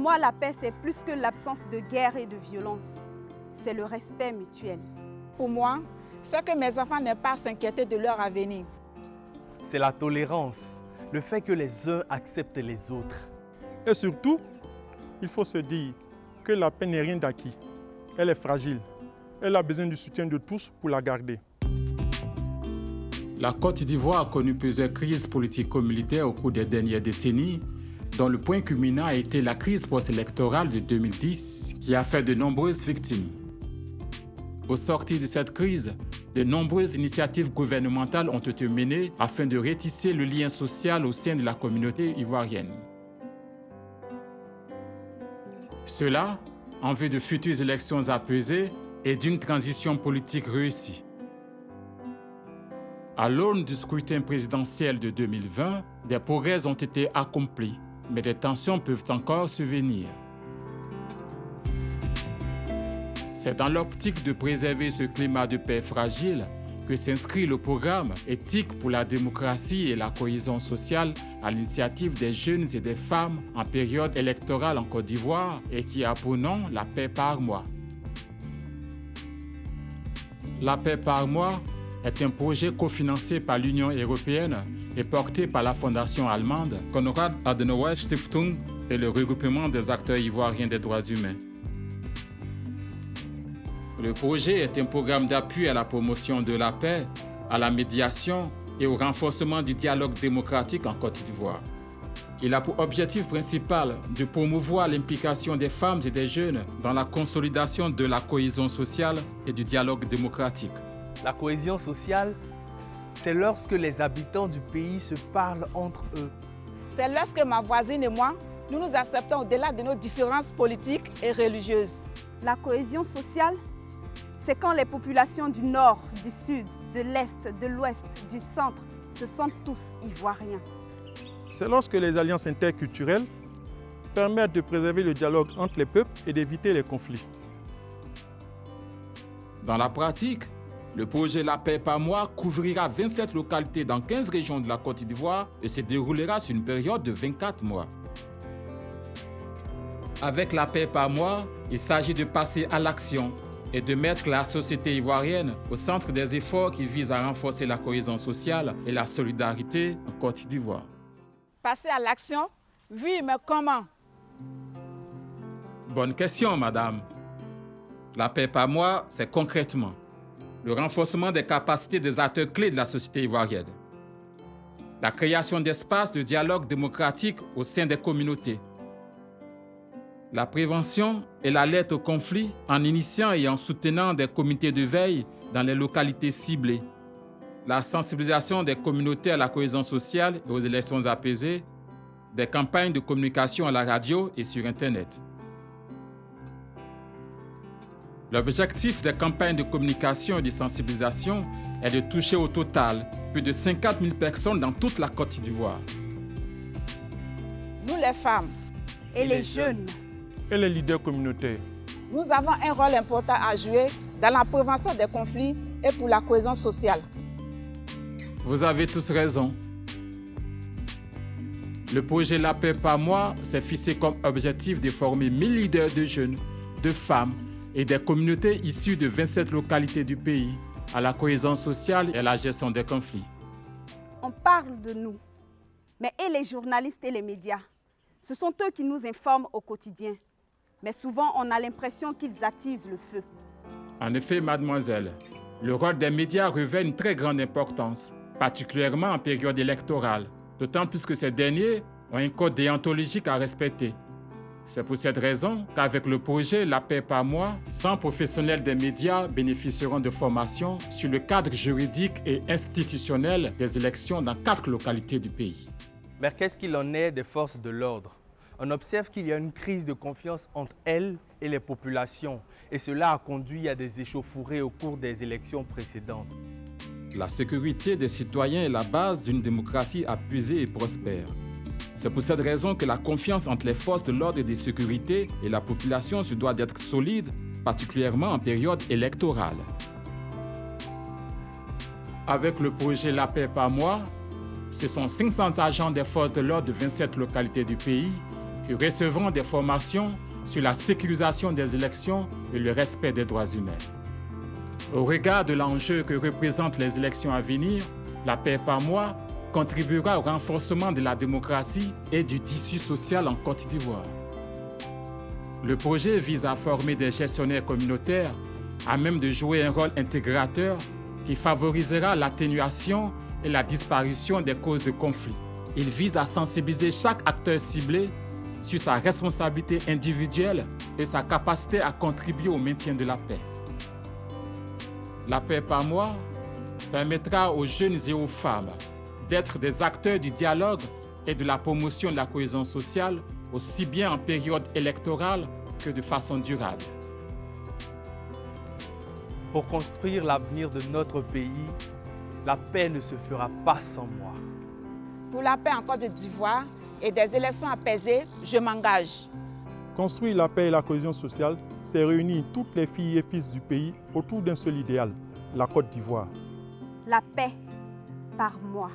moi, la paix, c'est plus que l'absence de guerre et de violence. C'est le respect mutuel. Pour moi, c'est que mes enfants n'aient pas à s'inquiéter de leur avenir. C'est la tolérance, le fait que les uns acceptent les autres. Et surtout, il faut se dire que la paix n'est rien d'acquis. Elle est fragile. Elle a besoin du soutien de tous pour la garder. La Côte d'Ivoire a connu plusieurs crises politico-militaires au cours des dernières décennies, dont le point culminant a été la crise post-électorale de 2010 qui a fait de nombreuses victimes. Au sortir de cette crise, de nombreuses initiatives gouvernementales ont été menées afin de retisser le lien social au sein de la communauté ivoirienne. Cela en vue de futures élections apaisées et d'une transition politique réussie. À l'aune du scrutin présidentiel de 2020, des progrès ont été accomplis, mais des tensions peuvent encore survenir. C'est dans l'optique de préserver ce climat de paix fragile que s'inscrit le programme Éthique pour la démocratie et la cohésion sociale à l'initiative des jeunes et des femmes en période électorale en Côte d'Ivoire et qui a pour nom La paix par mois. La paix par mois est un projet cofinancé par l'Union européenne et porté par la fondation allemande Konrad Adenauer Stiftung et le regroupement des acteurs ivoiriens des droits humains. Le projet est un programme d'appui à la promotion de la paix, à la médiation et au renforcement du dialogue démocratique en Côte d'Ivoire. Il a pour objectif principal de promouvoir l'implication des femmes et des jeunes dans la consolidation de la cohésion sociale et du dialogue démocratique. La cohésion sociale, c'est lorsque les habitants du pays se parlent entre eux. C'est lorsque ma voisine et moi, nous nous acceptons au-delà de nos différences politiques et religieuses. La cohésion sociale, c'est quand les populations du nord, du sud, de l'est, de l'ouest, du centre se sentent tous ivoiriens. C'est lorsque les alliances interculturelles permettent de préserver le dialogue entre les peuples et d'éviter les conflits. Dans la pratique, le projet La paix par mois couvrira 27 localités dans 15 régions de la Côte d'Ivoire et se déroulera sur une période de 24 mois. Avec La paix par mois, il s'agit de passer à l'action et de mettre la société ivoirienne au centre des efforts qui visent à renforcer la cohésion sociale et la solidarité en Côte d'Ivoire. Passer à l'action? Oui, mais comment? Bonne question, madame. La paix par mois, c'est concrètement le renforcement des capacités des acteurs clés de la société ivoirienne, la création d'espaces de dialogue démocratique au sein des communautés, la prévention et l'alerte au conflit en initiant et en soutenant des comités de veille dans les localités ciblées, la sensibilisation des communautés à la cohésion sociale et aux élections apaisées, des campagnes de communication à la radio et sur Internet. L'objectif des campagnes de communication et de sensibilisation est de toucher au total plus de 50 000 personnes dans toute la Côte d'Ivoire. Nous les femmes Et les jeunes. Et les leaders communautaires. nous avons un rôle important à jouer dans la prévention des conflits et pour la cohésion sociale. Vous avez tous raison. Le projet La paix par mois s'est fixé comme objectif de former 1000 leaders de jeunes, de femmes et des communautés issues de 27 localités du pays à la cohésion sociale et à la gestion des conflits. On parle de nous, mais et les journalistes et les médias? Ce sont eux qui nous informent au quotidien. Mais souvent, on a l'impression qu'ils attisent le feu. En effet, mademoiselle, le rôle des médias revêt une très grande importance, particulièrement en période électorale, d'autant plus que ces derniers ont un code déontologique à respecter. C'est pour cette raison qu'avec le projet La paix par mois, 100 professionnels des médias bénéficieront de formations sur le cadre juridique et institutionnel des élections dans 4 localités du pays. Mais qu'est-ce qu'il en est des forces de l'ordre? On observe qu'il y a une crise de confiance entre elles et les populations, et cela a conduit à des échauffourées au cours des élections précédentes. La sécurité des citoyens est la base d'une démocratie apaisée et prospère. C'est pour cette raison que la confiance entre les forces de l'ordre et de sécurité et la population se doit d'être solide, particulièrement en période électorale. Avec le projet La paix par mois, ce sont 500 agents des forces de l'ordre de 27 localités du pays qui recevront des formations sur la sécurisation des élections et le respect des droits humains. Au regard de l'enjeu que représentent les élections à venir, la paix par mois contribuera au renforcement de la démocratie et du tissu social en Côte d'Ivoire. Le projet vise à former des gestionnaires communautaires à même de jouer un rôle intégrateur qui favorisera l'atténuation et la disparition des causes de conflits. Il vise à sensibiliser chaque acteur ciblé sur sa responsabilité individuelle et sa capacité à contribuer au maintien de la paix. La paix par mois permettra aux jeunes et aux femmes d'être des acteurs du dialogue et de la promotion de la cohésion sociale, aussi bien en période électorale que de façon durable. Pour construire l'avenir de notre pays, la paix ne se fera pas sans moi. Pour la paix en Côte d'Ivoire et des élections apaisées, je m'engage. Construire la paix et la cohésion sociale, c'est réunir toutes les filles et fils du pays autour d'un seul idéal, la Côte d'Ivoire. La paix par moi.